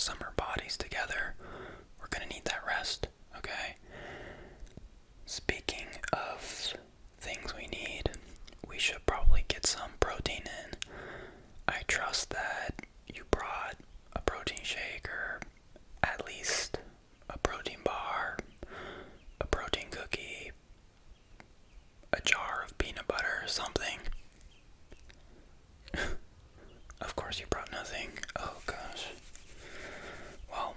summer bodies together, we're gonna need that rest, okay? Speaking of things we need, we should probably get some protein in. I trust that you brought a protein shake or at least a protein bar, a protein cookie, a jar of peanut butter or something. Of course you brought nothing. Oh gosh. Well,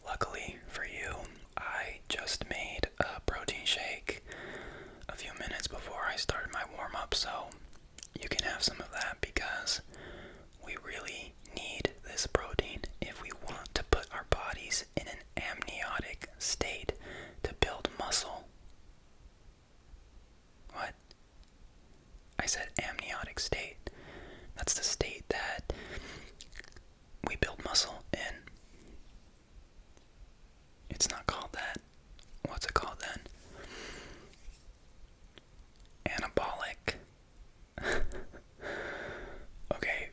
luckily for you, I just made a protein shake a few minutes before I started my warm-up, so you can have some of that because we really need this protein if we want to put our bodies in an amniotic state to build muscle. What? I said amniotic state. That's the state that we build muscle in. It's not called that. What's it called then? Anabolic. Okay.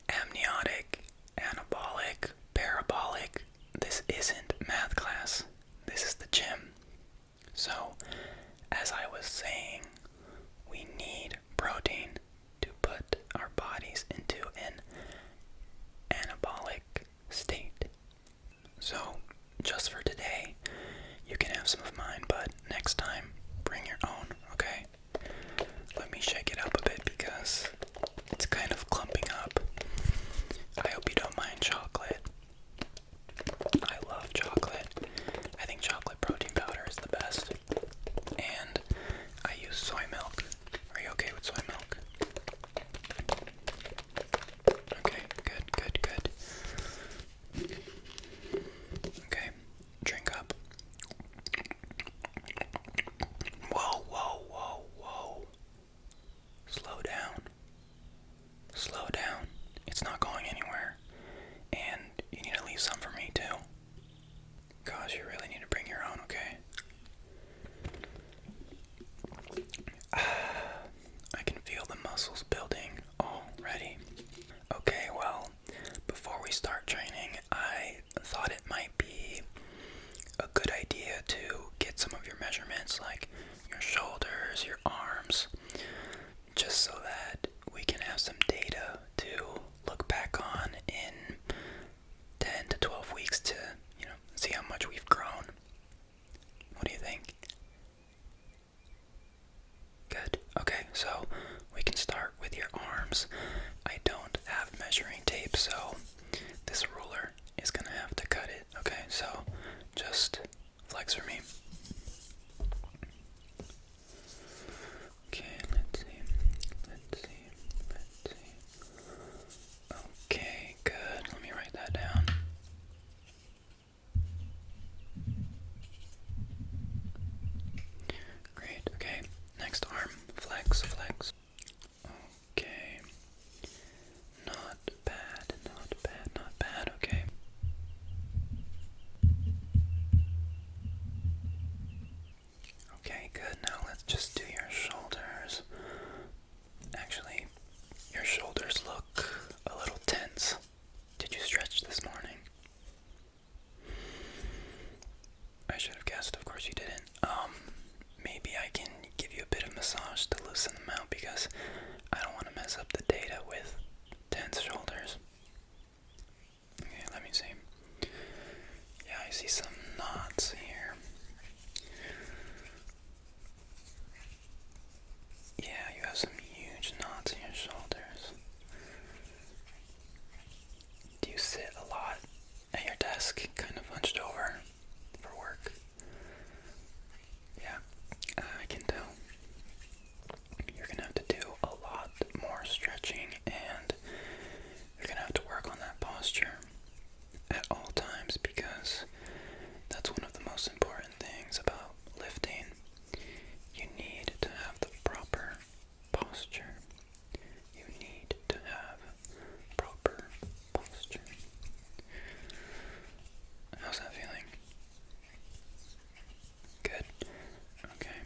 Amniotic, anabolic, parabolic. This isn't math class. This is the gym. So, as I was saying, we need protein to put our bodies into an anabolic state. So, just for today, you can have some of mine, but next time, bring your own, okay? Let me shake it up a bit because it's kind of clumping up. I hope you don't mind chocolate. I love chocolate. I think chocolate protein powder is the best. And I use soy milk. Are you okay with soy milk? Okay, good. Okay, drink up. Whoa. Slow down. It's not going anywhere. And you need to leave some for me too. Gosh, you really need to bring your own, okay? I can feel the muscles building already. Okay, well, before we start training, I thought it might be a good idea to get some of your measurements, like your shoulders, your arms, just so that we can have some data to look back on in 10 to 12 weeks to, see how much we've grown. What do you think? Good. Okay, so we can start with your arms. I don't have measuring tape, so this ruler is gonna have to cut it. Okay, so just flex for me. Okay, let's see. Okay, good. Let me write that down. Great, okay. Next arm. Flex. Okay. Not bad, okay. Okay, good. Now let's just do your shoulders. Actually, your shoulders look a little tense. Did you stretch this morning? I should have guessed, of course you didn't. Maybe I can give you a bit of massage to loosen them out because I don't want to mess up the data with tense shoulders. Okay, let me see. Yeah, I see some knots here. Yeah, you have some huge knots in your shoulders. Do you sit a lot at your desk, kind of hunched over for work? Yeah, I can tell. You're gonna have to do a lot more stretching, and you're gonna have to work on that posture at all times because that's one of the most important things about lifting. You need to have the proper posture. You need to have proper posture. How's that feeling? Good. Okay.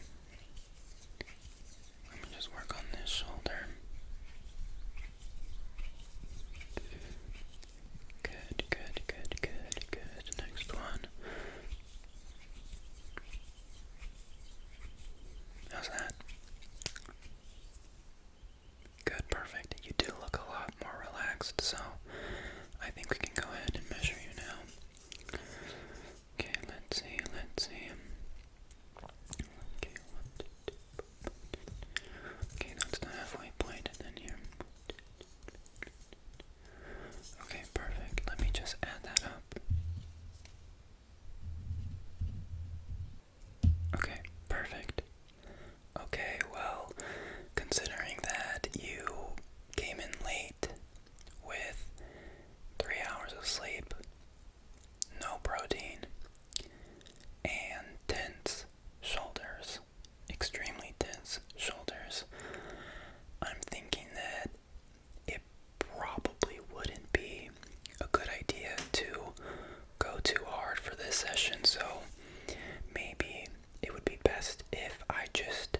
Let me just work on this shoulder. Good. no protein, and tense shoulders, extremely tense shoulders, I'm thinking that it probably wouldn't be a good idea to go too hard for this session, so maybe it would be best if I just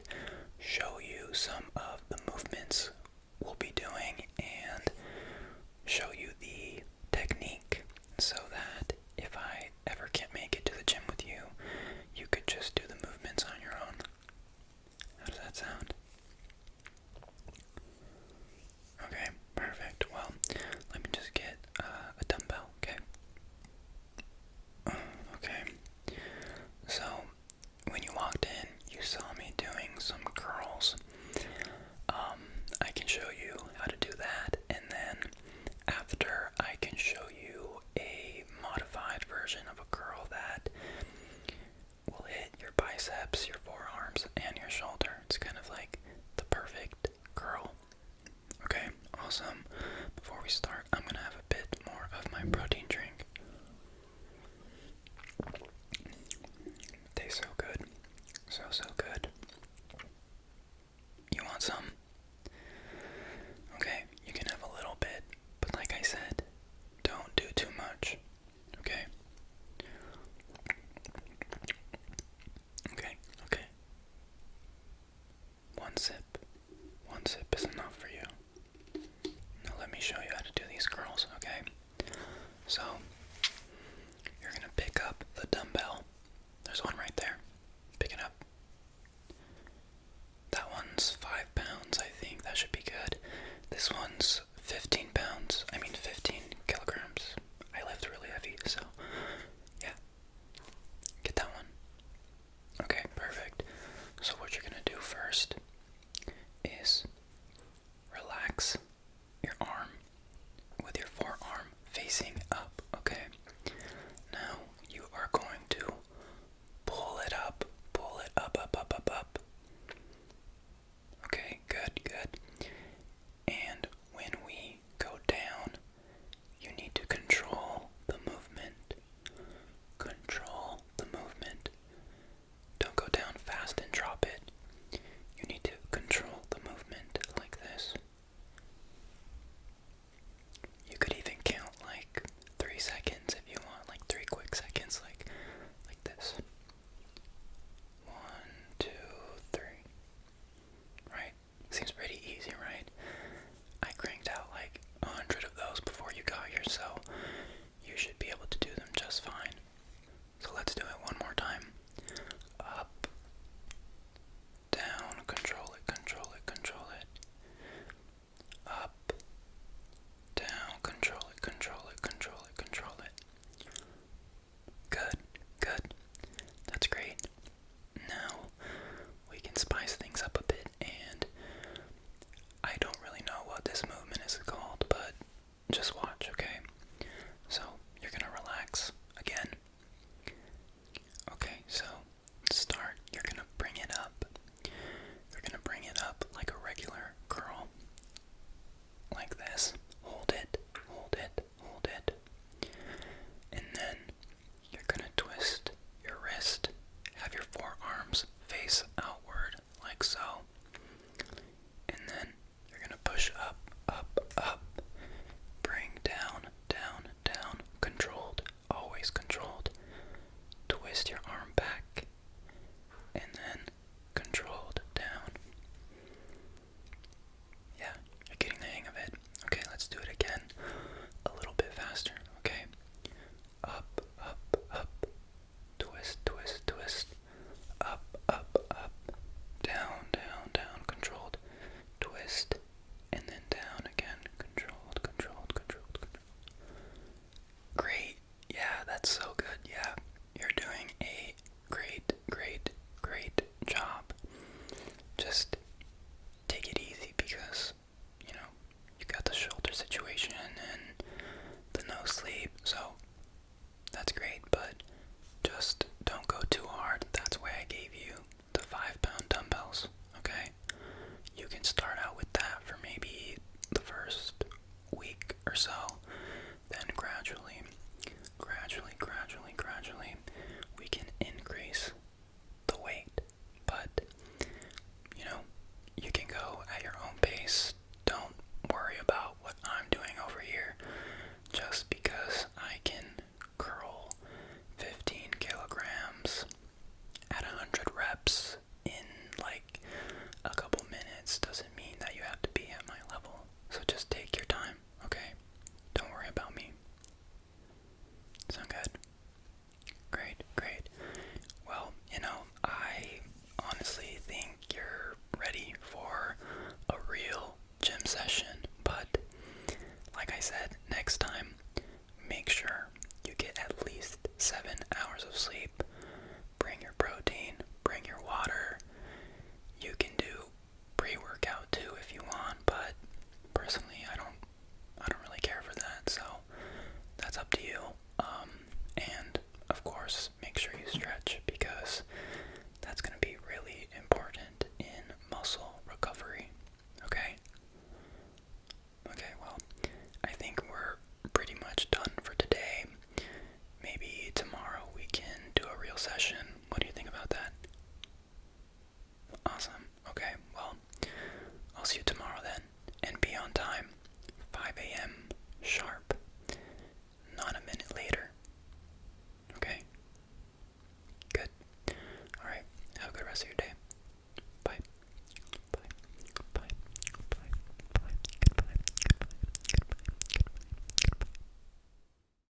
show you some of the movements we'll be doing and show you the technique so that if I ever can't make it to the gym with you, you could just do the movements on your own. How does that sound? Okay, perfect. Well, let me just get a dumbbell, okay? Okay. So, when you walked in, you saw me doing some curls. I can show you how to do that, and then after I can show you a modified version of a curl that will hit your biceps, your forearms, and your shoulder. It's kind of like the perfect curl. Okay, awesome. Before we start, I'm gonna have a bit more of my protein drink. Tastes so good. So good. You want some? Okay, you can have a little bit, but like I said, don't do too much. Okay? Okay. One sip. One sip is enough for you. Now let me show you how to do these curls, okay? So, you're gonna pick up the dumbbell. There's one right there. Pick it up. That one's 5 pounds, I think. That should be good. This one's 15 pounds. 15 kilograms. I lift really heavy, so yeah. Get that one. Okay, perfect. So what you're gonna do first is relax your arm with your forearm facing up, okay? Now you are going to pull it up, up. Okay, good. And when we go down, you need to control the movement. Control the movement. Don't go down fast and drop it. You need to control the movement like this. You could even count like 3 seconds if you want, like 3 quick seconds, like this. 1, 2, 3. Right? Seems pretty easy, right? I cranked out like 100 of those before you got here, so you should be able to do them just fine. So let's do it one more time. Up, down, control it. Up, down, control it. Good. That's great. Now we can spice things up a bit, and I don't really know what this movement is called, but just watch, okay? So you're gonna relax again. Okay, so to start, you're gonna bring it up. You're gonna bring it up like a regular curl. Like this. Hold it. And then you're gonna twist your wrist. Have your forearms face outward like so. And then you're gonna push up. Bring down. Controlled. Always controlled. Twist your arm back. And then controlled down. Yeah, you're getting the hang of it. Okay, let's do it again. A little bit faster, okay? Up. Twist. Up. Down. Controlled. Twist. And then down again. Controlled. Great.